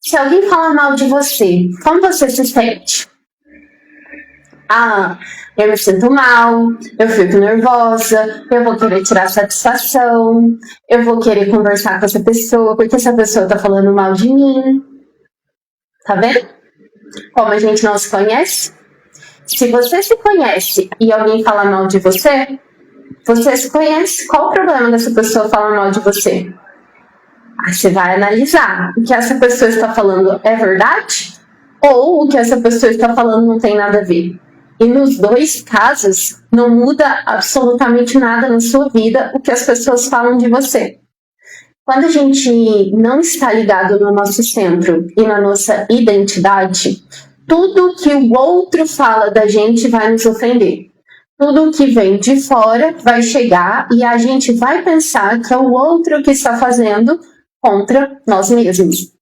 Se alguém fala mal de você, como você se sente? Ah, eu me sinto mal, eu fico nervosa, eu vou querer tirar satisfação, eu vou querer conversar com essa pessoa, porque essa pessoa tá falando mal de mim. Tá vendo? Como a gente não se conhece? Se você se conhece e alguém fala mal de você, você se conhece. Qual o problema dessa pessoa falar mal de você? Aí você vai analisar o que essa pessoa está falando é verdade ou o que essa pessoa está falando não tem nada a ver. E nos dois casos, não muda absolutamente nada na sua vida o que as pessoas falam de você. Quando a gente não está ligado no nosso centro e na nossa identidade, tudo que o outro fala da gente vai nos ofender. Tudo que vem de fora vai chegar e a gente vai pensar que é o outro que está fazendo contra nós mesmos.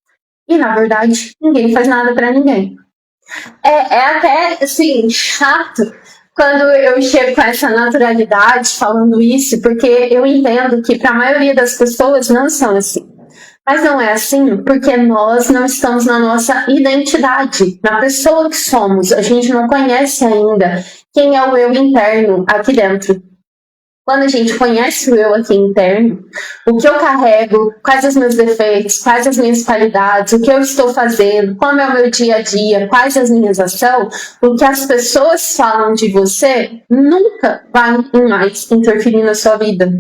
E, na verdade, ninguém faz nada para ninguém. É até, assim, chato quando eu chego com essa naturalidade falando isso, porque eu entendo que para a maioria das pessoas não são assim. Mas não é assim porque nós não estamos na nossa identidade, na pessoa que somos. A gente não conhece ainda quem é o eu interno aqui dentro. Quando a gente conhece o eu aqui interno, o que eu carrego, quais os meus defeitos, quais as minhas qualidades, o que eu estou fazendo, como é o meu dia a dia, quais as minhas ações, o que as pessoas falam de você nunca vai mais interferir na sua vida.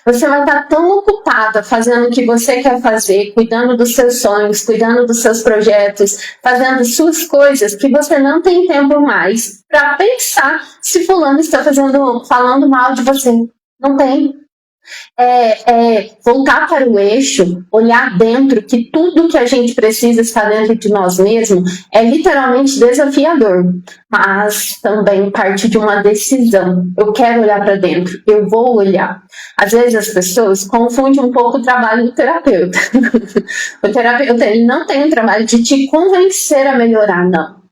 Você vai estar tão ocupada fazendo o que você quer fazer, cuidando dos seus sonhos, cuidando dos seus projetos, fazendo suas coisas, que você não tem tempo mais para pensar se fulano está falando mal de você. Não tem. Voltar para o eixo, olhar dentro, que tudo que a gente precisa está dentro de nós mesmos, é literalmente desafiador, mas também parte de uma decisão. Eu quero olhar para dentro, eu vou olhar. Às vezes as pessoas confundem um pouco o trabalho do terapeuta. O terapeuta ele não tem o trabalho de te convencer a melhorar, não.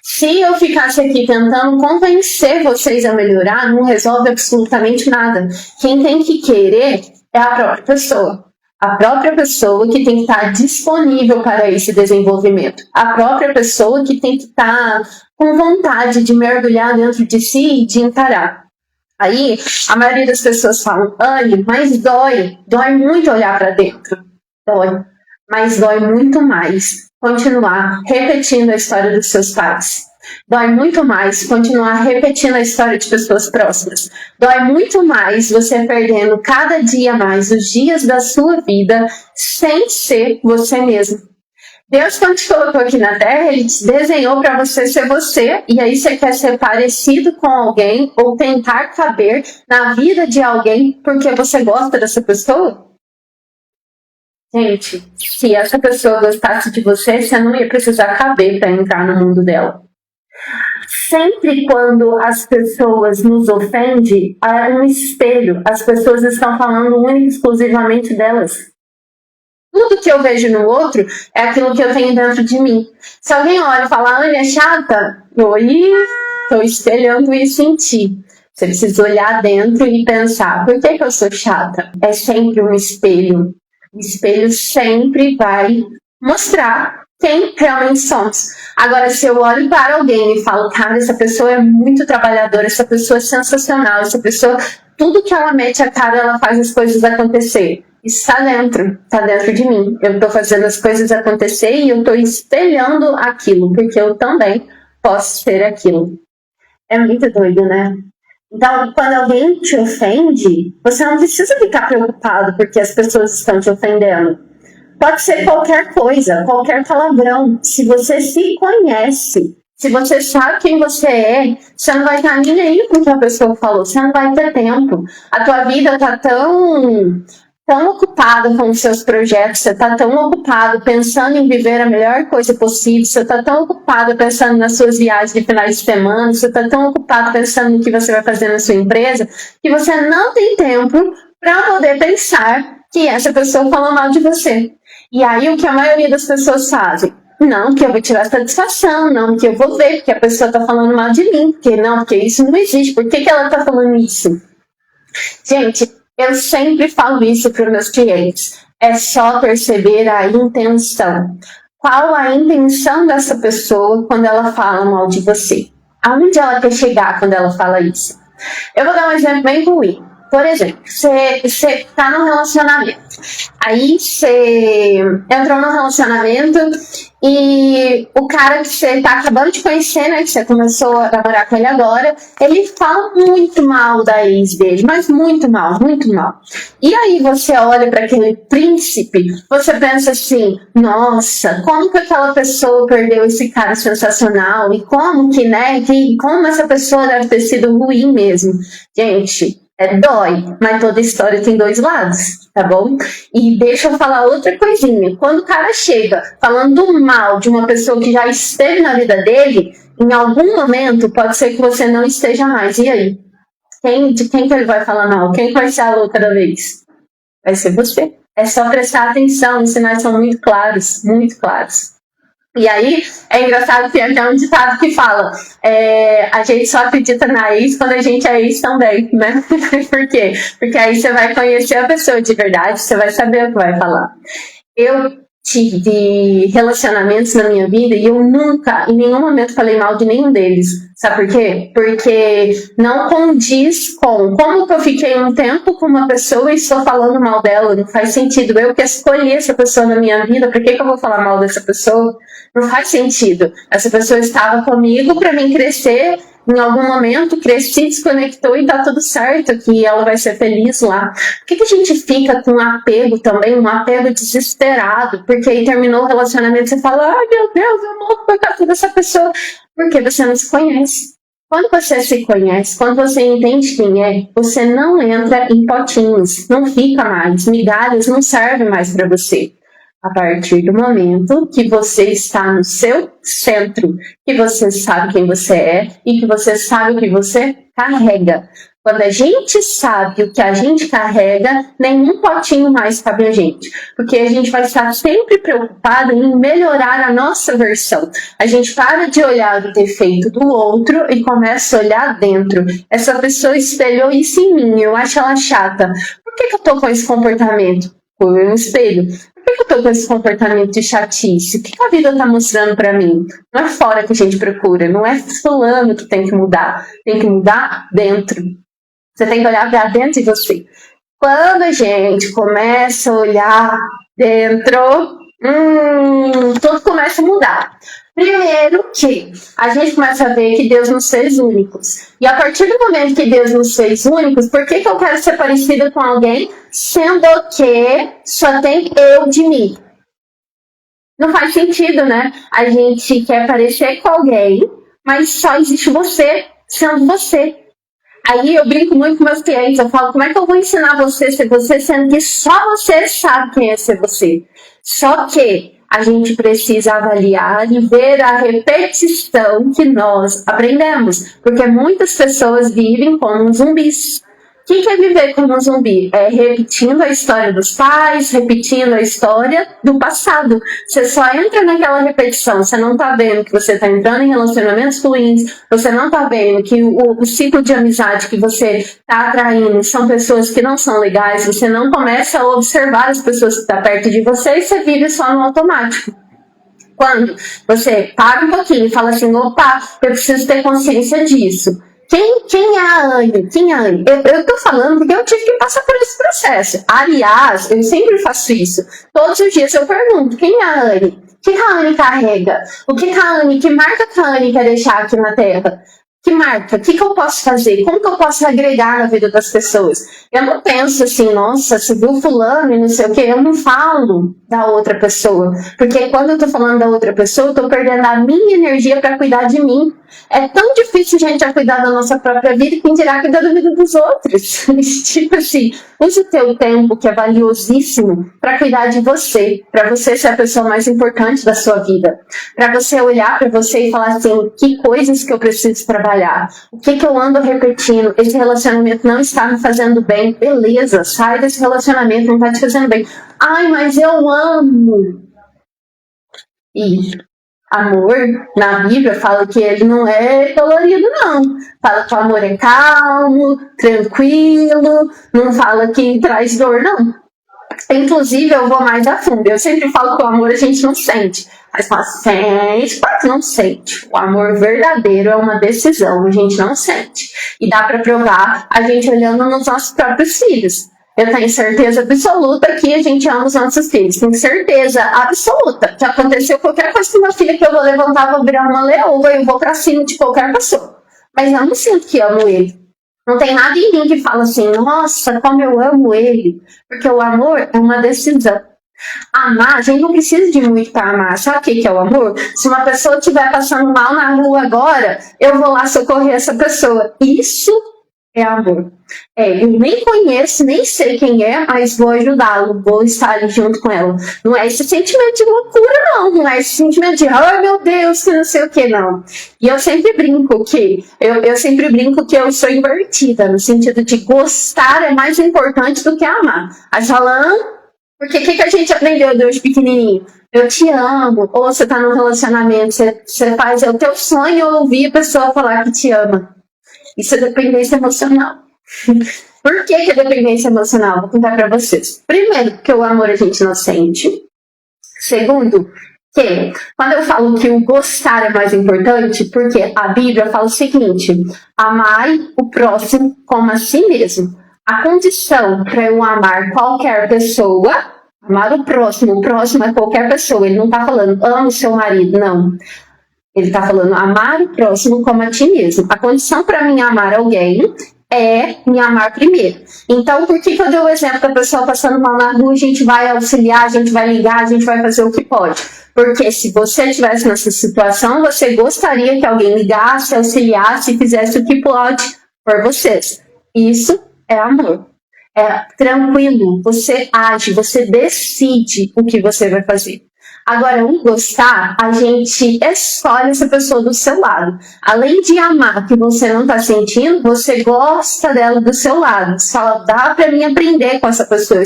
Se eu ficasse aqui tentando convencer vocês a melhorar, não resolve absolutamente nada. Quem tem que querer é a própria pessoa. A própria pessoa que tem que estar disponível para esse desenvolvimento. A própria pessoa que tem que estar com vontade de mergulhar dentro de si e de encarar. Aí, a maioria das pessoas falam, Anne, mas dói muito olhar para dentro. Dói, mas dói muito mais continuar repetindo a história dos seus pais. Dói muito mais continuar repetindo a história de pessoas próximas. Dói muito mais você perdendo cada dia mais os dias da sua vida sem ser você mesmo. Deus, quando te colocou aqui na Terra, Ele te desenhou para você ser você, e aí você quer ser parecido com alguém ou tentar caber na vida de alguém porque você gosta dessa pessoa? Gente, se essa pessoa gostasse de você, você não ia precisar caber para entrar no mundo dela. Sempre quando as pessoas nos ofendem, é um espelho. As pessoas estão falando única e exclusivamente delas. Tudo que eu vejo no outro é aquilo que eu tenho dentro de mim. Se alguém olha e fala, Anne é chata, estou espelhando isso em ti. Você precisa olhar dentro e pensar, por que eu sou chata? É sempre um espelho. O espelho sempre vai mostrar quem realmente somos. Agora, se eu olho para alguém e falo, cara, essa pessoa é muito trabalhadora, essa pessoa é sensacional, essa pessoa, tudo que ela mete a cara, ela faz as coisas acontecer. Isso está dentro de mim. Eu estou fazendo as coisas acontecer e eu estou espelhando aquilo, porque eu também posso ser aquilo. É muito doido, né? Então, quando alguém te ofende, você não precisa ficar preocupado porque as pessoas estão te ofendendo. Pode ser qualquer coisa, qualquer palavrão. Se você se conhece, se você sabe quem você é, você não vai estar nem aí com o que a pessoa falou, você não vai ter tempo. A tua vida está tão ocupada com os seus projetos, você está tão ocupado pensando em viver a melhor coisa possível, você está tão ocupado pensando nas suas viagens de finais de semana, você está tão ocupado pensando no que você vai fazer na sua empresa, que você não tem tempo para poder pensar que essa pessoa falou mal de você. E aí o que a maioria das pessoas fazem? Não, que eu vou tirar satisfação, não, que eu vou ver porque a pessoa está falando mal de mim, porque isso não existe, por que ela está falando isso? Gente, eu sempre falo isso para os meus clientes. é só perceber a intenção. Qual a intenção dessa pessoa quando ela fala mal de você? Aonde ela quer chegar quando ela fala isso? Eu vou dar um exemplo bem ruim. Por exemplo, você tá num relacionamento. Aí você entrou num relacionamento e o cara que você tá acabando de conhecer, né, que você começou a namorar com ele agora, ele fala muito mal da ex dele, mas muito mal, muito mal. E aí você olha para aquele príncipe, você pensa assim, nossa, como que aquela pessoa perdeu esse cara sensacional? E como que, né, como essa pessoa deve ter sido ruim mesmo? Gente, dói, mas toda história tem dois lados, tá bom? E deixa eu falar outra coisinha. Quando o cara chega falando mal de uma pessoa que já esteve na vida dele, em algum momento pode ser que você não esteja mais. E aí? De quem que ele vai falar mal? Quem vai ser a louca da vez? Vai ser você. É só prestar atenção, os sinais são muito claros, muito claros. E aí, é engraçado que tem um ditado que fala a gente só acredita na ex quando a gente é ex também, né? Por quê? Porque aí você vai conhecer a pessoa de verdade, você vai saber o que vai falar. Eu tive relacionamentos na minha vida e eu nunca, em nenhum momento, falei mal de nenhum deles. Sabe por quê? Porque não condiz com como que eu fiquei um tempo com uma pessoa e estou falando mal dela. Não faz sentido. Eu que escolhi essa pessoa na minha vida, por que eu vou falar mal dessa pessoa? Não faz sentido. Essa pessoa estava comigo para mim crescer. Em algum momento, cresci, desconectou e tá tudo certo, que ela vai ser feliz lá. Por que a gente fica com um apego também, um apego desesperado? Porque aí terminou o relacionamento e você fala, ai meu Deus, eu morro por causa dessa pessoa. Porque você não se conhece. Quando você se conhece, quando você entende quem é, você não entra em potinhos, não fica mais, migalhas não servem mais para você. A partir do momento que você está no seu centro, que você sabe quem você é e que você sabe o que você carrega. Quando a gente sabe o que a gente carrega, nenhum potinho mais cabe a gente. Porque a gente vai estar sempre preocupado em melhorar a nossa versão. A gente para de olhar o defeito do outro e começa a olhar dentro. Essa pessoa espelhou isso em mim, eu acho ela chata. Por que eu tô com esse comportamento? Por um espelho. Por que eu tô com esse comportamento de chatice? O que a vida tá mostrando pra mim? Não é fora que a gente procura, não é fulano que tem que mudar. Tem que mudar dentro. Você tem que olhar pra dentro de você. Quando a gente começa a olhar dentro, tudo começa a mudar. Primeiro que a gente começa a ver que Deus nos fez únicos. E a partir do momento que Deus nos fez únicos, por que eu quero ser parecida com alguém, sendo que só tem eu de mim? Não faz sentido, né? A gente quer parecer com alguém, mas só existe você sendo você. Aí eu brinco muito com meus clientes, eu falo, como é que eu vou ensinar você a ser você, sendo que só você sabe quem é ser você? Só que a gente precisa avaliar e ver a repetição que nós aprendemos, porque muitas pessoas vivem como zumbis. O que é viver como um zumbi? É repetindo a história dos pais, repetindo a história do passado. Você só entra naquela repetição, você não tá vendo que você tá entrando em relacionamentos ruins, você não tá vendo que o ciclo de amizade que você tá atraindo são pessoas que não são legais, você não começa a observar as pessoas que estão perto de você e você vive só no automático. Quando você para um pouquinho e fala assim, opa, eu preciso ter consciência disso. Quem é a Anne? Quem é a Anne? Eu tô falando porque eu tive que passar por esse processo. Aliás, eu sempre faço isso. Todos os dias eu pergunto, quem é a Anne? O que a Anne carrega? O que a Anne, que marca que a Anne quer deixar aqui na Terra? Que marca? O que eu posso fazer? Como que eu posso agregar na vida das pessoas? Eu não penso assim, nossa, você viu fulano e não sei o quê. Eu não falo da outra pessoa. Porque quando eu tô falando da outra pessoa, eu tô perdendo a minha energia para cuidar de mim. É tão difícil a gente cuidar da nossa própria vida e quem dirá cuidar da vida dos outros. Tipo assim, use o teu tempo, que é valiosíssimo, para cuidar de você. Para você ser a pessoa mais importante da sua vida. Para você olhar para você e falar assim, que coisas que eu preciso trabalhar? O que eu ando repetindo? Esse relacionamento não está me fazendo bem. Beleza, sai desse relacionamento, não está te fazendo bem. Ai, mas eu amo. E amor, na Bíblia, fala que ele não é dolorido, não. Fala que o amor é calmo, tranquilo, não fala que traz dor, não. Inclusive, eu vou mais a fundo. Eu sempre falo que o amor a gente não sente. Mas fala, sente, mas não sente. O amor verdadeiro é uma decisão, a gente não sente. E dá pra provar a gente olhando nos nossos próprios filhos. Eu tenho certeza absoluta que a gente ama os nossos filhos. Tenho certeza absoluta que aconteceu qualquer coisa com meu filho que eu vou levantar, vou virar uma leoa e eu vou pra cima de qualquer pessoa. Mas eu não sinto que amo ele. Não tem nada em mim que fala assim, nossa, como eu amo ele. Porque o amor é uma decisão. Amar, a gente não precisa de muito para amar. Sabe o que é o amor? Se uma pessoa estiver passando mal na rua agora, eu vou lá socorrer essa pessoa. Isso é amor. Eu nem conheço, nem sei quem é, mas vou ajudá-lo, vou estar ali junto com ela. Não é esse sentimento de loucura, não. Não é esse sentimento de, ai meu Deus, que não sei o que, não. E eu sempre brinco que, eu sou invertida, no sentido de gostar é mais importante do que amar. Aí falando, porque o que a gente aprendeu desde pequenininho? Eu te amo, ou você tá num relacionamento, você faz, é o teu sonho ouvir a pessoa falar que te ama. Isso é dependência emocional. Por que é dependência emocional? Vou contar pra vocês. Primeiro, porque o amor a gente não sente. Segundo, que quando eu falo que o gostar é mais importante, porque a Bíblia fala o seguinte: amai o próximo como a si mesmo. A condição para eu amar qualquer pessoa, amar o próximo é qualquer pessoa. Ele não está falando, ama o seu marido, não. Ele está falando, amar o próximo como a ti mesmo. A condição para mim amar alguém é me amar primeiro. Então, por que eu dei o exemplo da pessoa passando mal na rua, a gente vai auxiliar, a gente vai ligar, a gente vai fazer o que pode? Porque se você estivesse nessa situação, você gostaria que alguém ligasse, auxiliasse e fizesse o que pode por vocês. Isso é amor. É tranquilo, você age, você decide o que você vai fazer. Agora, o gostar, a gente escolhe essa pessoa do seu lado. Além de amar que você não está sentindo, você gosta dela do seu lado. Você fala, dá para mim aprender com essa pessoa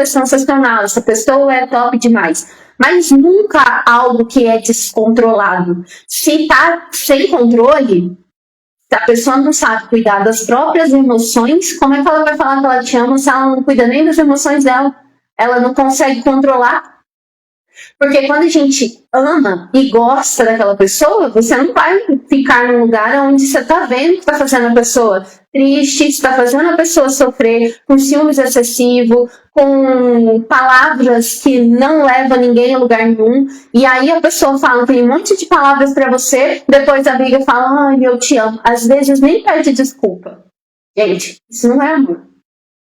é sensacional, essa pessoa é top demais. Mas nunca algo que é descontrolado. Se está sem controle, se a pessoa não sabe cuidar das próprias emoções, como é que ela vai falar que ela te ama se ela não cuida nem das emoções dela? Ela não consegue controlar. Porque quando a gente ama e gosta daquela pessoa, você não vai ficar num lugar onde você está vendo que está fazendo a pessoa triste, está fazendo a pessoa sofrer com ciúmes excessivo, com palavras que não levam ninguém a lugar nenhum. E aí a pessoa fala, tem um monte de palavras para você, depois a amiga fala, ai, eu te amo. Às vezes nem pede desculpa. Gente, isso não é amor.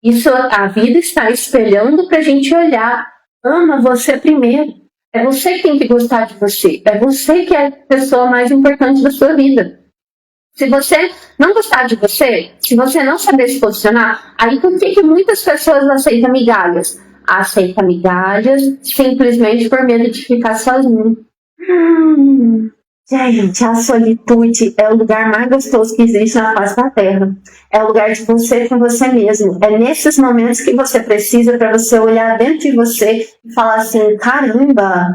Isso a vida está espelhando para a gente olhar. Ama você primeiro. É você que tem que gostar de você. É você que é a pessoa mais importante da sua vida. Se você não gostar de você, se você não saber se posicionar, aí por que muitas pessoas aceitam migalhas? Aceitam migalhas simplesmente por medo de ficar sozinho. Gente, a solitude é o lugar mais gostoso que existe na face da Terra. É o lugar de você com você mesmo. É nesses momentos que você precisa para você olhar dentro de você e falar assim, caramba,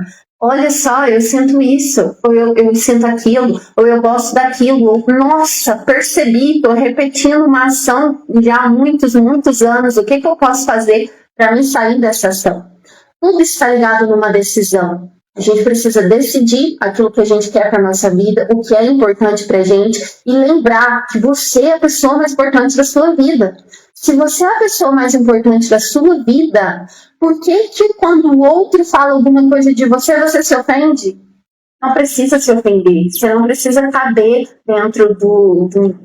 olha só, eu sinto isso, ou eu sinto aquilo, ou eu gosto daquilo, ou nossa, percebi, estou repetindo uma ação já há muitos anos, o que eu posso fazer para me sair dessa ação? Tudo está ligado numa decisão. A gente precisa decidir aquilo que a gente quer para a nossa vida, o que é importante para a gente, e lembrar que você é a pessoa mais importante da sua vida. Se você é a pessoa mais importante da sua vida, por que quando o outro fala alguma coisa de você, você se ofende? Não precisa se ofender, você não precisa caber dentro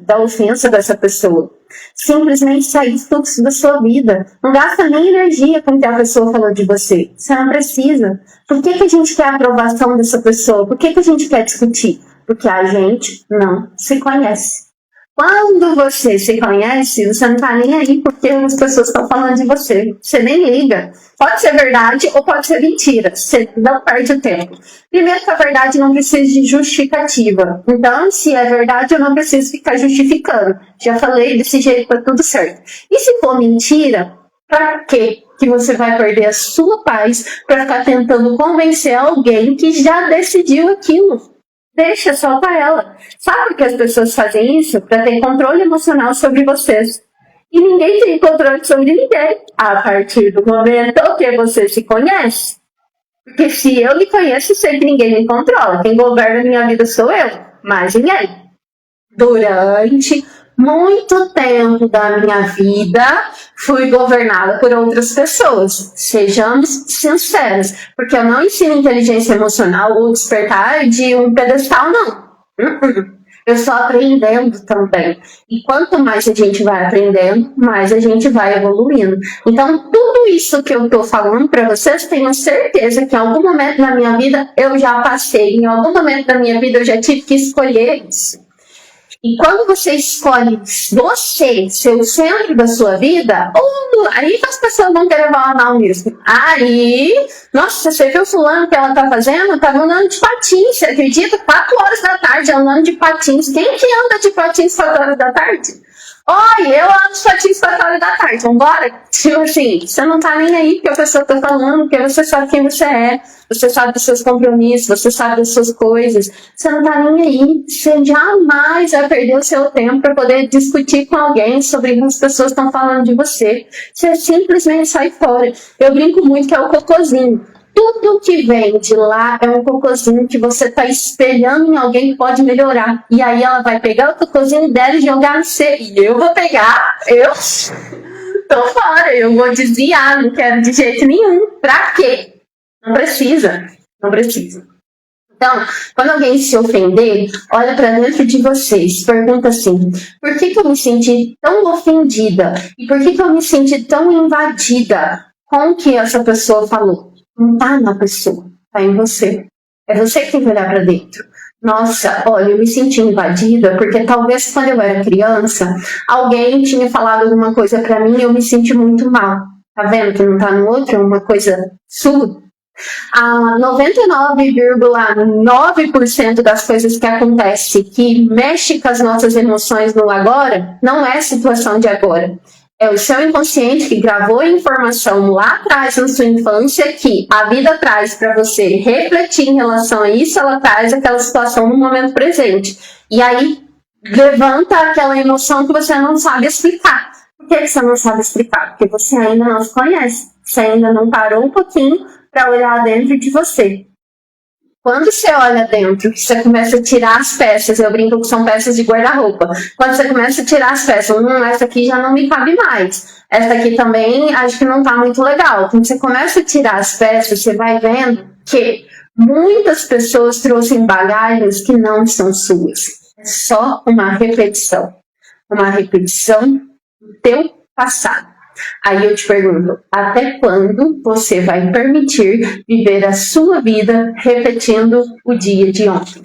da ofensa dessa pessoa. Simplesmente sair do fluxo da sua vida. Não gasta nem energia com o que a pessoa falou de você. Você não precisa. Por que a gente quer a aprovação dessa pessoa? Por que a gente quer discutir? Porque a gente não se conhece. Quando você se conhece, você não tá nem aí porque as pessoas estão falando de você. Você nem liga. Pode ser verdade ou pode ser mentira. Você não perde o tempo. Primeiro que a verdade não precisa de justificativa. Então, se é verdade, eu não preciso ficar justificando. Já falei desse jeito, tá tudo certo. E se for mentira, pra quê que você vai perder a sua paz para ficar tentando convencer alguém que já decidiu aquilo? Deixa só para ela. Sabe por que as pessoas fazem isso? Para ter controle emocional sobre vocês. E ninguém tem controle sobre ninguém a partir do momento que você se conhece. Porque se eu me conheço, sei que ninguém me controla. Quem governa a minha vida sou eu, mais ninguém. Durante muito tempo da minha vida, fui governada por outras pessoas. Sejamos sinceros, porque eu não ensino inteligência emocional ou despertar de um pedestal, não. Eu estou aprendendo também. E quanto mais a gente vai aprendendo, mais a gente vai evoluindo. Então, tudo isso que eu estou falando para vocês, tenho certeza que em algum momento da minha vida eu já passei. Em algum momento da minha vida eu já tive que escolher isso. E quando você escolhe você ser o centro da sua vida, aí as pessoas vão querer falar mal mesmo. Aí, nossa, você viu fulano que ela tá fazendo? Tá andando de patins, você acredita? 4 horas da tarde andando de patins. Quem que anda de patins 4 horas da tarde? Oi, eu ando de patins 4 horas da tarde, vambora? Tipo assim, você não tá nem aí porque a pessoa tá falando, porque você sabe quem você é. Você sabe dos seus compromissos, você sabe das suas coisas. Você não tá nem aí. Você jamais vai perder o seu tempo para poder discutir com alguém sobre o que as pessoas estão falando de você. Você simplesmente sai fora. Eu brinco muito que é o cocôzinho. Tudo que vem de lá é um cocôzinho que você está espelhando em alguém que pode melhorar. E aí ela vai pegar o cocôzinho dela e jogar no você. E eu vou pegar, eu tô fora, eu vou desviar, não quero de jeito nenhum. Pra quê? Não precisa, não precisa. Então, quando alguém se ofender, olha para dentro de vocês, pergunta assim, por que eu me senti tão ofendida? E por que eu me senti tão invadida com o que essa pessoa falou? Não tá na pessoa, tá em você. É você que tem que olhar para dentro. Nossa, olha, eu me senti invadida porque talvez quando eu era criança, alguém tinha falado alguma coisa para mim e eu me senti muito mal. Tá vendo que não tá no outro? É uma coisa sua. A 99,9% das coisas que acontecem que mexe com as nossas emoções no agora, não é situação de agora. É o seu inconsciente que gravou a informação lá atrás na sua infância que a vida traz para você refletir em relação a isso, ela traz aquela situação no momento presente. E aí levanta aquela emoção que você não sabe explicar. Por que você não sabe explicar? Porque você ainda não se conhece. Você ainda não parou um pouquinho para olhar dentro de você. Quando você olha dentro, que você começa a tirar as peças, eu brinco que são peças de guarda-roupa. Quando você começa a tirar as peças, essa aqui já não me cabe mais. Essa aqui também acho que não tá muito legal. Quando você começa a tirar as peças, você vai vendo que muitas pessoas trouxeram bagagens que não são suas. É só uma repetição. Uma repetição do teu passado. Aí eu te pergunto, até quando você vai permitir viver a sua vida repetindo o dia de ontem?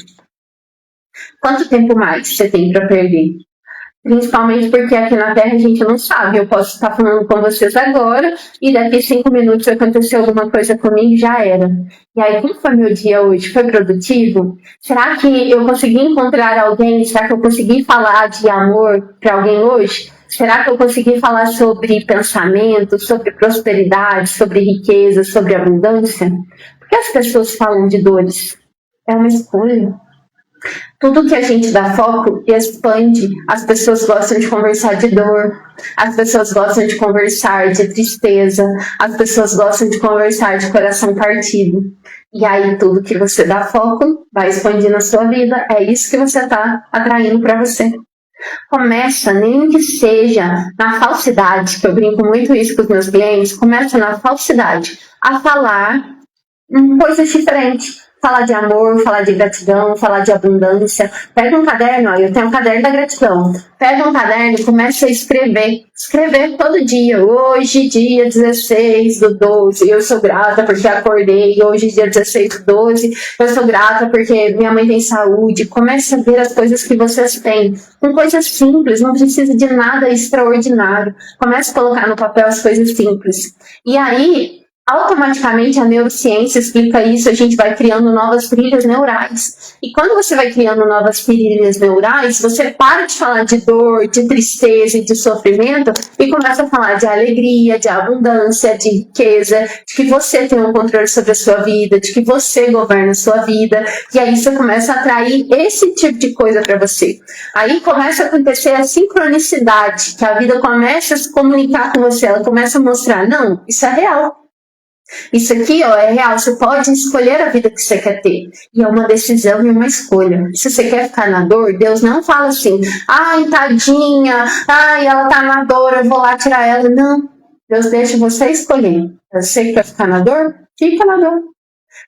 Quanto tempo mais você tem para perder? Principalmente porque aqui na Terra a gente não sabe. Eu posso estar falando com vocês agora e daqui 5 minutos aconteceu alguma coisa comigo e já era. E aí, como foi meu dia hoje? Foi produtivo? Será que eu consegui encontrar alguém? Será que eu consegui falar de amor para alguém hoje? Será que eu consegui falar sobre pensamento, sobre prosperidade, sobre riqueza, sobre abundância? Por que as pessoas falam de dores? É uma escolha. Tudo que a gente dá foco expande. As pessoas gostam de conversar de dor, as pessoas gostam de conversar de tristeza, as pessoas gostam de conversar de coração partido. E aí tudo que você dá foco vai expandir na sua vida. É isso que você está atraindo para você. Começa, nem que seja na falsidade, que eu brinco muito isso com os meus clientes, começa na falsidade, a falar coisas diferentes. Falar de amor, falar de gratidão, falar de abundância. Pega um caderno, ó, eu tenho um caderno da gratidão. Pega um caderno e começa a escrever. Escrever todo dia. Hoje, dia 16 do 12, eu sou grata porque acordei. Hoje, dia 16 do 12, eu sou grata porque minha mãe tem saúde. Comece a ver as coisas que vocês têm. Com coisas simples, não precisa de nada extraordinário. Comece a colocar no papel as coisas simples. E aí, Automaticamente a neurociência explica isso, a gente vai criando novas trilhas neurais. E quando você vai criando novas trilhas neurais, você para de falar de dor, de tristeza e de sofrimento e começa a falar de alegria, de abundância, de riqueza, de que você tem um controle sobre a sua vida, de que você governa a sua vida. E aí você começa a atrair esse tipo de coisa para você. Aí começa a acontecer a sincronicidade, que a vida começa a se comunicar com você, ela começa a mostrar, não, isso é real. Isso aqui, ó, é real. Você pode escolher a vida que você quer ter. E é uma decisão e uma escolha. Se você quer ficar na dor, Deus não fala assim, ai, tadinha, ai, ela tá na dor, eu vou lá tirar ela. Não. Deus deixa você escolher. Você quer ficar na dor? Fica na dor.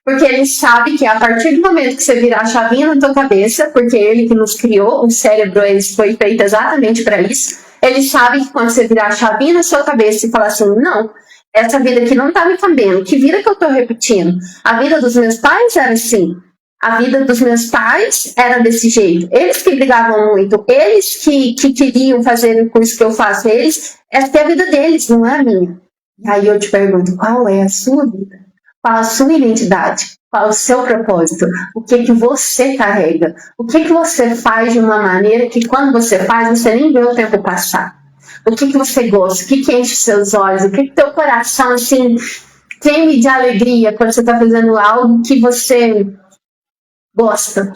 Porque ele sabe que a partir do momento que você virar a chavinha na tua cabeça, porque ele que nos criou, o cérebro ele foi feito exatamente para isso, ele sabe que quando você virar a chavinha na sua cabeça e falar assim, não, essa vida aqui não tá me cabendo, que vida que eu tô repetindo? A vida dos meus pais era assim. A vida dos meus pais era desse jeito. Eles que brigavam muito, eles que queriam fazer o curso que eu faço, essa é a vida deles, não é a minha. E aí eu te pergunto, qual é a sua vida? Qual a sua identidade? Qual o seu propósito? O que você carrega? O que você faz de uma maneira que quando você faz, você nem vê o tempo passar? O que você gosta? O que enche seus olhos? O que teu coração, assim, treme de alegria quando você está fazendo algo que você gosta?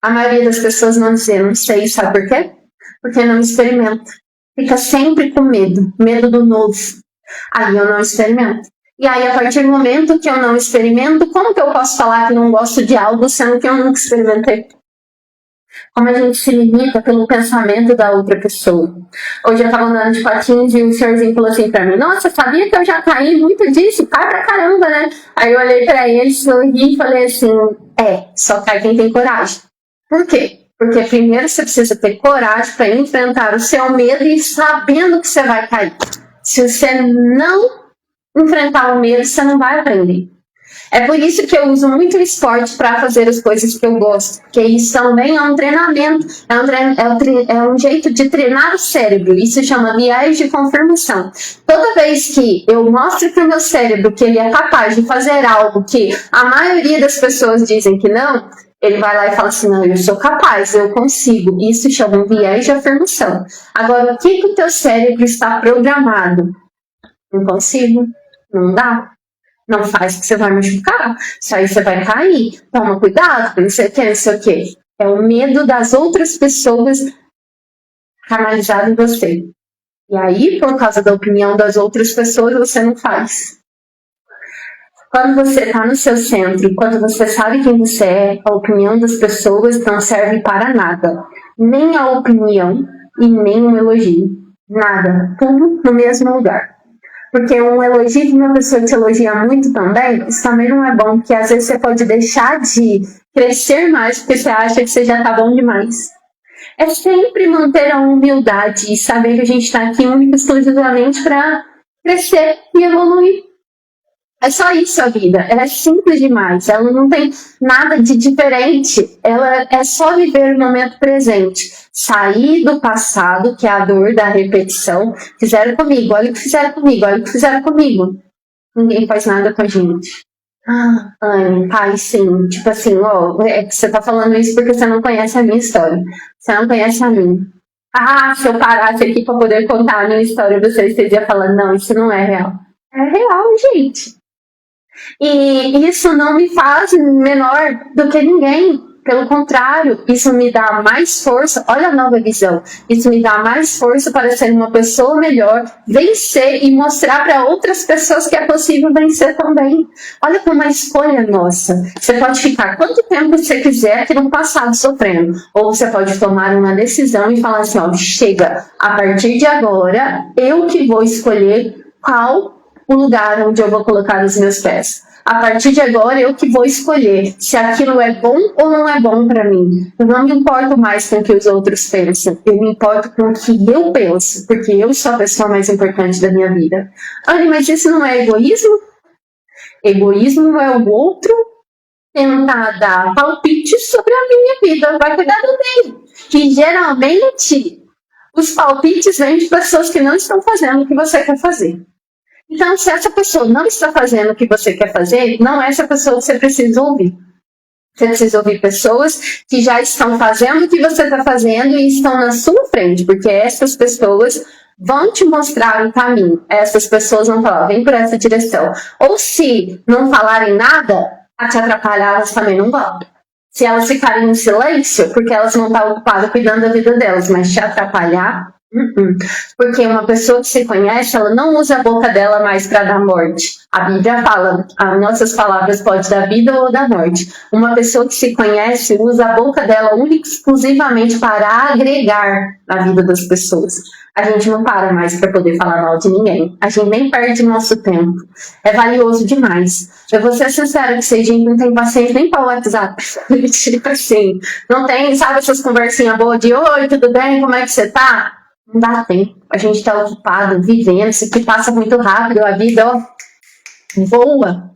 A maioria das pessoas não diz, não sei, sabe por quê? Porque não experimenta. Fica sempre com medo, medo do novo. Aí eu não experimento. E aí, a partir do momento que eu não experimento, como que eu posso falar que não gosto de algo, sendo que eu nunca experimentei? Como a gente se limita pelo pensamento da outra pessoa. Hoje eu tava andando de patins e o senhorzinho falou assim pra mim, nossa, sabia que eu já caí muito disso? Cai pra caramba, né? Aí eu olhei pra ele, sorri e falei assim, só cai quem tem coragem. Por quê? Porque primeiro você precisa ter coragem para enfrentar o seu medo e sabendo que você vai cair. Se você não enfrentar o medo, você não vai aprender. É por isso que eu uso muito o esporte para fazer as coisas que eu gosto, porque isso também é um treinamento, é um jeito de treinar o cérebro, isso se chama viés de confirmação. Toda vez que eu mostro para o meu cérebro que ele é capaz de fazer algo que a maioria das pessoas dizem que não, ele vai lá e fala assim, não, eu sou capaz, eu consigo. Isso se chama um viés de afirmação. Agora, o que o teu cérebro está programado? Não consigo, não dá. Não faz que você vai machucar. Isso aí você vai cair. Toma cuidado, não sei o que, não sei o que. É o medo das outras pessoas canalizado em você. E aí, por causa da opinião das outras pessoas, você não faz. Quando você está no seu centro, quando você sabe quem você é, a opinião das pessoas não serve para nada. Nem a opinião e nem um elogio. Nada. Tudo no mesmo lugar. Porque um elogio de uma pessoa te elogia muito também, isso também não é bom, porque às vezes você pode deixar de crescer mais porque você acha que você já está bom demais. É sempre manter a humildade e saber que a gente está aqui única e exclusivamente para crescer e evoluir. É só isso a vida, ela é simples demais, ela não tem nada de diferente, ela é só viver o momento presente, sair do passado, que é a dor da repetição, fizeram comigo, olha o que fizeram comigo, olha o que fizeram comigo, ninguém faz nada com a gente. Anne, pai, sim, tipo assim, você tá falando isso porque você não conhece a minha história, você não conhece a minha. Se eu parasse aqui para poder contar a minha história, vocês iam falando, não, isso não é real. É real, gente. E isso não me faz menor do que ninguém. Pelo contrário, isso me dá mais força. Olha a nova visão. Isso me dá mais força para ser uma pessoa melhor, vencer e mostrar para outras pessoas que é possível vencer também. Olha como a escolha é nossa. Você pode ficar quanto tempo você quiser aqui no passado sofrendo. Ou você pode tomar uma decisão e falar assim, chega, a partir de agora, eu que vou escolher qual o lugar onde eu vou colocar os meus pés. A partir de agora, eu que vou escolher se aquilo é bom ou não é bom para mim. Eu não me importo mais com o que os outros pensam. Eu me importo com o que eu penso, porque eu sou a pessoa mais importante da minha vida. Olha, mas isso não é egoísmo? Egoísmo é o outro tentar dar palpite sobre a minha vida. Vai cuidar do dele. Que geralmente, os palpites vêm de pessoas que não estão fazendo o que você quer fazer. Então, se essa pessoa não está fazendo o que você quer fazer, não é essa pessoa que você precisa ouvir. Você precisa ouvir pessoas que já estão fazendo o que você está fazendo e estão na sua frente, porque essas pessoas vão te mostrar o caminho. Essas pessoas vão falar, vem por essa direção. Ou se não falarem nada, a te atrapalhar, elas também não vão. Se elas ficarem em silêncio, porque elas não estão ocupadas cuidando da vida delas, mas te atrapalhar, porque uma pessoa que se conhece, ela não usa a boca dela mais para dar morte. A Bíblia fala, as nossas palavras podem dar vida ou dar morte. Uma pessoa que se conhece usa a boca dela única e exclusivamente para agregar na vida das pessoas. A gente não para mais para poder falar mal de ninguém. A gente nem perde nosso tempo. É valioso demais. Eu vou ser sincera que a gente não tem paciência nem para o WhatsApp. Tipo assim, não tem, sabe, essas conversinhas boas de oi, tudo bem, como é que você tá? Não dá tempo. A gente está ocupado, vivendo, isso aqui passa muito rápido, a vida, ó, voa.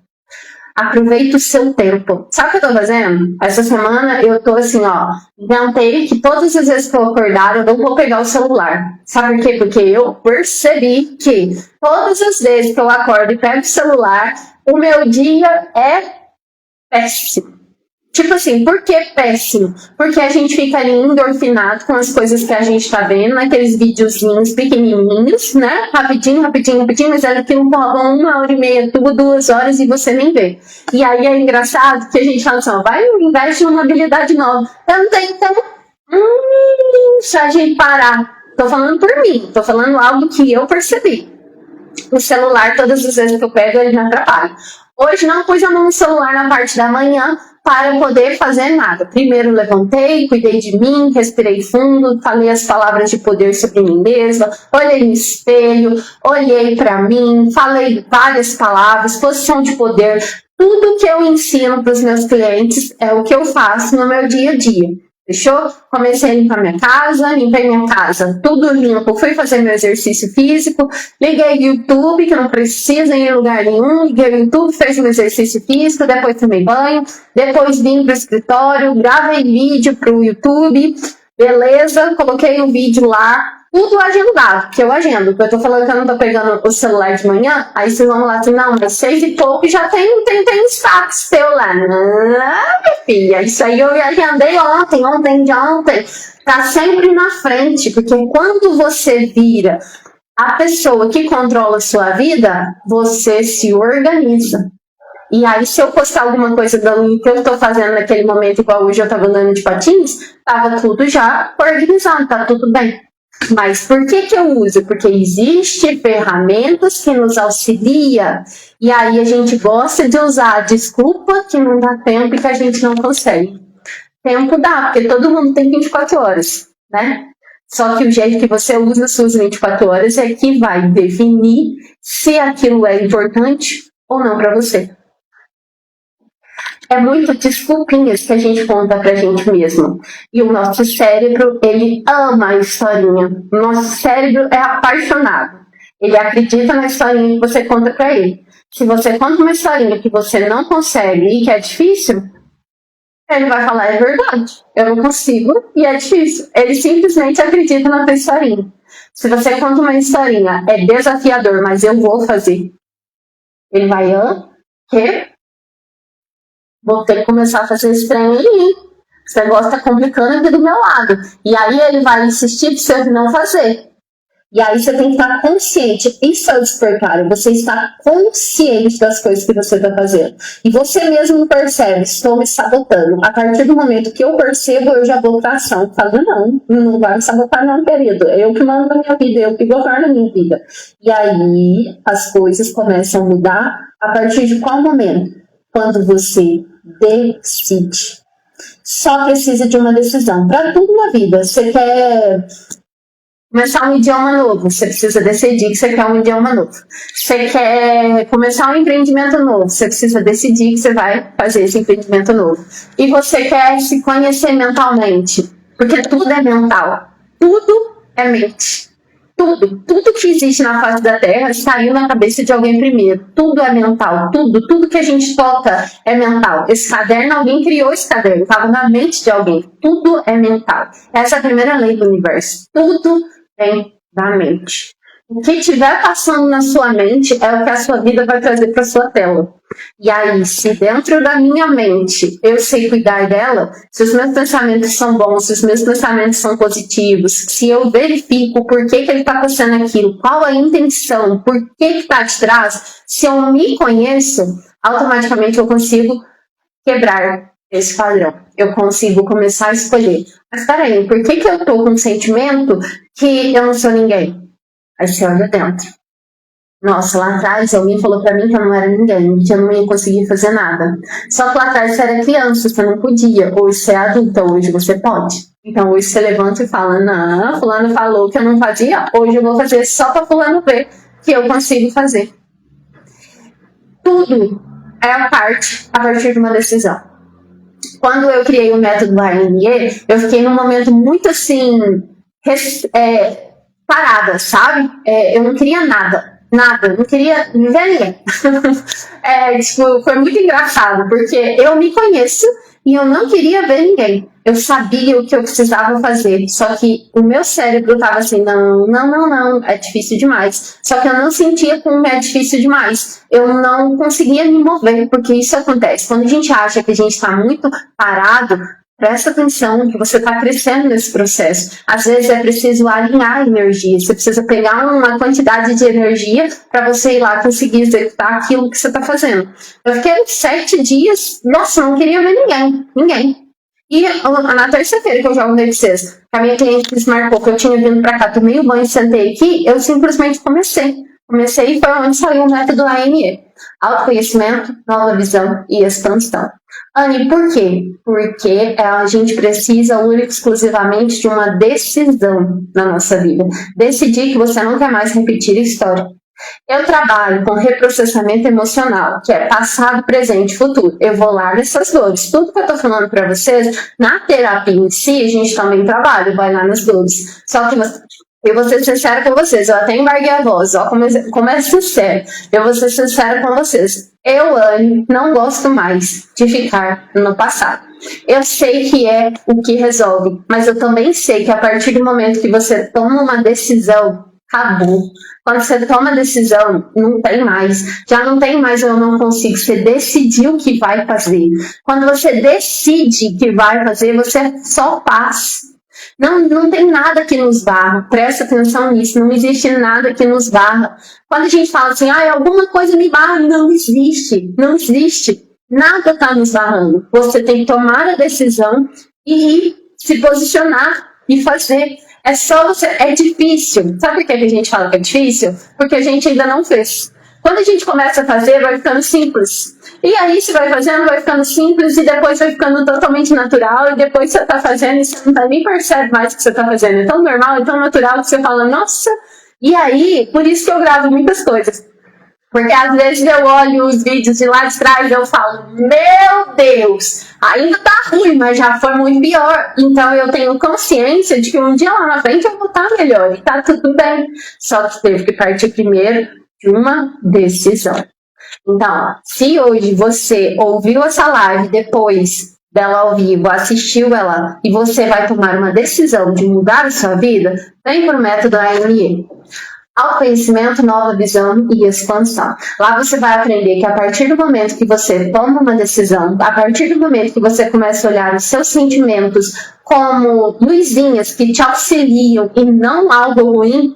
Aproveita o seu tempo. Sabe o que eu tô fazendo? Essa semana eu tô assim, ó, inventei que todas as vezes que eu acordar, eu não vou pegar o celular. Sabe por quê? Porque eu percebi que todas as vezes que eu acordo e pego o celular, o meu dia é péssimo. Tipo assim, por que péssimo? Porque a gente fica ali endorfinado com as coisas que a gente tá vendo, naqueles videozinhos pequenininhos, né? Rapidinho, mas aquilo rola 1h30, 2 horas e você nem vê. E aí é engraçado que a gente fala assim, ó, vai investe numa habilidade nova. Eu não tenho então, se a gente parar. Tô falando por mim, tô falando algo que eu percebi. O celular, todas as vezes que eu pego, ele me atrapalha. Hoje não pus a mão no celular na parte da manhã para poder fazer nada. Primeiro levantei, cuidei de mim, respirei fundo, falei as palavras de poder sobre mim mesma, olhei no espelho, olhei para mim, falei várias palavras, posição de poder. Tudo que eu ensino para os meus clientes é o que eu faço no meu dia a dia. Fechou? Comecei a limpar minha casa, limpei minha casa, tudo limpo, fui fazer meu exercício físico, liguei o YouTube, que não precisa ir em lugar nenhum, liguei o YouTube, fez meu exercício físico, depois tomei banho, depois vim pro escritório, gravei vídeo pro YouTube, beleza, coloquei um vídeo lá, tudo agendado, que eu agendo, porque eu tô falando que eu não tô pegando o celular de manhã, aí vocês vão lá assim, não, mas 6h pouco já tem status teu lá. Não, minha filha, isso aí eu agendei ontem de ontem. Tá sempre na frente, porque quando você vira a pessoa que controla a sua vida, você se organiza. E aí, se eu postar alguma coisa do que eu tô fazendo naquele momento, igual hoje eu tava andando de patins, tava tudo já organizado, tá tudo bem. Mas por que eu uso? Porque existem ferramentas que nos auxiliam e aí a gente gosta de usar a desculpa que não dá tempo e que a gente não consegue. Tempo dá, porque todo mundo tem 24 horas, né? Só que o jeito que você usa as suas 24 horas é que vai definir se aquilo é importante ou não para você. É muito desculpinhas que a gente conta pra gente mesmo. E o nosso cérebro, ele ama a historinha. O nosso cérebro é apaixonado. Ele acredita na historinha que você conta pra ele. Se você conta uma historinha que você não consegue e que é difícil, ele vai falar, é verdade, eu não consigo e é difícil. Ele simplesmente acredita na tua historinha. Se você conta uma historinha, é desafiador, mas eu vou fazer. Ele vai, quê? Vou ter que começar a fazer esse trem aí. Esse negócio tá complicando aqui do meu lado. E aí ele vai insistir pra você não fazer. E aí você tem que estar consciente. Isso é o despertar. Você está consciente das coisas que você está fazendo. E você mesmo não percebe. Estou me sabotando. A partir do momento que eu percebo, eu já vou para ação. Falo, não vai me sabotar não, querido. Eu que mando na minha vida. Eu que governo a minha vida. E aí as coisas começam a mudar. A partir de qual momento? Quando você decide. Só precisa de uma decisão. Para tudo na vida. Você quer começar um idioma novo, você precisa decidir que você quer um idioma novo. Você quer começar um empreendimento novo, você precisa decidir que você vai fazer esse empreendimento novo. E você quer se conhecer mentalmente, porque tudo é mental. Tudo é mente. Tudo que existe na face da Terra saiu na cabeça de alguém primeiro. Tudo é mental, tudo que a gente toca é mental. Esse caderno, alguém criou esse caderno, estava na mente de alguém. Tudo é mental. Essa é a primeira lei do universo. Tudo vem da mente. O que estiver passando na sua mente é o que a sua vida vai trazer para sua tela. E aí, se dentro da minha mente eu sei cuidar dela, se os meus pensamentos são bons, se os meus pensamentos são positivos, se eu verifico por que ele está passando aquilo, qual a intenção, por que está de trás, se eu me conheço, automaticamente eu consigo quebrar esse padrão. Eu consigo começar a escolher. Mas peraí, por que eu estou com um sentimento que eu não sou ninguém? Aí você olha dentro. Nossa, lá atrás alguém falou pra mim que eu não era ninguém, que eu não ia conseguir fazer nada. Só que lá atrás você era criança, você não podia. Hoje você é adulta, hoje você pode. Então hoje você levanta e fala, não, fulano falou que eu não fazia, hoje eu vou fazer só pra fulano ver que eu consigo fazer. Tudo é a partir de uma decisão. Quando eu criei o método AME, eu fiquei num momento muito assim, parada, sabe? Eu não queria nada, não queria ver ninguém. Foi muito engraçado, porque eu me conheço e eu não queria ver ninguém. Eu sabia o que eu precisava fazer, só que o meu cérebro estava assim, não, é difícil demais. Só que eu não sentia como é difícil demais. Eu não conseguia me mover, porque isso acontece. Quando a gente acha que a gente está muito parado, presta atenção que você está crescendo nesse processo. Às vezes é preciso alinhar a energia. Você precisa pegar uma quantidade de energia para você ir lá conseguir executar aquilo que você está fazendo. Eu fiquei 7 dias, nossa, não queria ver ninguém. E na terça-feira que eu jogo no sexta, a minha cliente desmarcou que eu tinha vindo para cá, tomei o banho, sentei aqui, eu simplesmente comecei e foi onde saiu o método AME. Autoconhecimento, nova visão e expansão. Anny, por quê? Porque a gente precisa única e exclusivamente de uma decisão na nossa vida. Decidir que você não quer mais repetir a história. Eu trabalho com reprocessamento emocional, que é passado, presente e futuro. Eu vou lá nessas dores. Tudo que eu tô falando para vocês, na terapia em si, a gente também trabalha, vai lá nas dores. Só que eu vou ser sincera com vocês, eu até embarguei a voz, ó, como é sincero. Eu vou ser sincera com vocês. Eu, Anny, não gosto mais de ficar no passado. Eu sei que é o que resolve, mas eu também sei que a partir do momento que você toma uma decisão, acabou. Quando você toma a decisão, não tem mais. Já não tem mais eu não consigo. Você decidiu o que vai fazer. Quando você decide que vai fazer, você só faz. Não tem nada que nos barra. Presta atenção nisso. Não existe nada que nos barra. Quando a gente fala assim, alguma coisa me barra, não existe. Não existe. Nada está nos barrando. Você tem que tomar a decisão e se posicionar e fazer. É só você. É difícil. Sabe por que a gente fala que é difícil? Porque a gente ainda não fez. Quando a gente começa a fazer, vai ficando simples. E aí você vai fazendo, vai ficando simples e depois vai ficando totalmente natural. E depois você tá fazendo e você nem percebe mais o que você tá fazendo. É tão normal, é tão natural que você fala, nossa. E aí, por isso que eu gravo muitas coisas. Porque às vezes eu olho os vídeos de lá de trás e eu falo, meu Deus, ainda tá ruim, mas já foi muito pior. Então eu tenho consciência de que um dia lá na frente eu vou estar melhor e tá tudo bem. Só que teve que partir primeiro de uma decisão. Então, se hoje você ouviu essa live depois dela ao vivo, assistiu ela e você vai tomar uma decisão de mudar a sua vida, vem para o método AME. Autoconhecimento, nova visão e expansão. Lá você vai aprender que a partir do momento que você toma uma decisão, a partir do momento que você começa a olhar os seus sentimentos como luzinhas que te auxiliam e não algo ruim,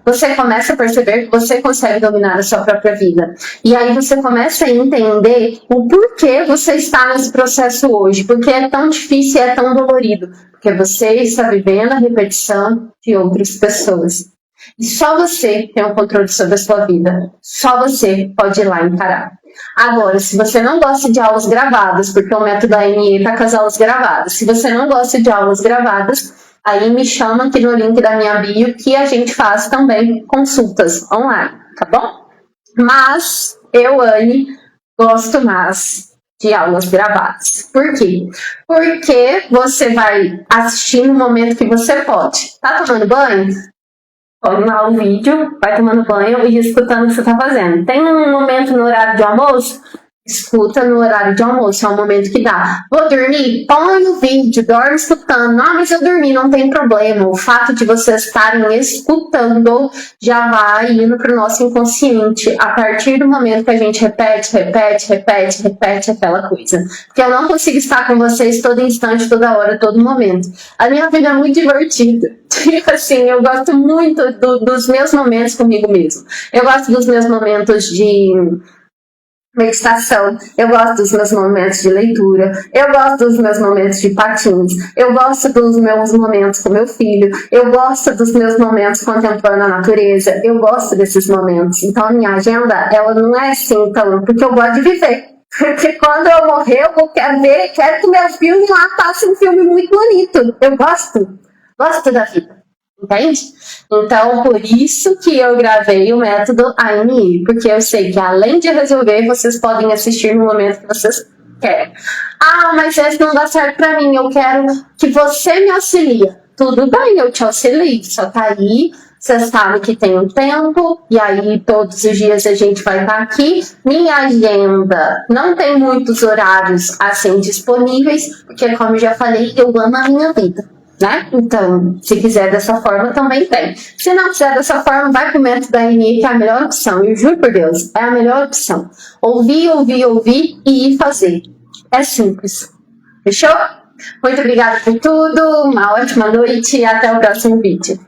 você começa a perceber que você consegue dominar a sua própria vida. E aí você começa a entender o porquê você está nesse processo hoje, porque é tão difícil e é tão dolorido, porque você está vivendo a repetição de outras pessoas. E só você tem o controle sobre a sua vida. Só você pode ir lá encarar. Agora, se você não gosta de aulas gravadas, porque o método AME está com as aulas gravadas, se você não gosta de aulas gravadas, aí me chama aqui no link da minha bio que a gente faz também consultas online, tá bom? Mas eu, Anny, gosto mais de aulas gravadas. Por quê? Porque você vai assistir no momento que você pode. Tá tomando banho? Põe lá o vídeo, vai tomando banho e escutando o que você está fazendo. Tem um momento no horário de almoço, Escuta no horário de almoço, é o momento que dá. Vou dormir? Põe o vídeo, dorme escutando. Ah, mas eu dormi, não tem problema. O fato de vocês estarem escutando já vai indo para o nosso inconsciente. A partir do momento que a gente repete aquela coisa. Porque eu não consigo estar com vocês todo instante, toda hora, todo momento. A minha vida é muito divertida. Tipo assim, eu gosto muito dos meus momentos comigo mesmo. Eu gosto dos meus momentos de meditação, eu gosto dos meus momentos de leitura, eu gosto dos meus momentos de patins, eu gosto dos meus momentos com meu filho, eu gosto dos meus momentos contemplando a natureza, eu gosto desses momentos. Então a minha agenda, ela não é assim, então, porque eu gosto de viver. Porque quando eu morrer, eu quero que meu filme lá passe um filme muito bonito. Eu gosto da vida. Entende? Então, por isso que eu gravei o método AMI, porque eu sei que além de resolver, vocês podem assistir no momento que vocês querem. Ah, mas esse não dá certo pra mim, eu quero que você me auxilie. Tudo bem, eu te auxilio, só tá aí, você sabe que tem um tempo, e aí todos os dias a gente vai estar aqui. Minha agenda não tem muitos horários assim disponíveis, porque como eu já falei, eu amo a minha vida. Né? Então, se quiser dessa forma, também tem. Se não quiser dessa forma, vai pro método da AMI, que é a melhor opção. Eu juro por Deus, é a melhor opção. Ouvir e ir fazer. É simples. Fechou? Muito obrigada por tudo, uma ótima noite e até o próximo vídeo.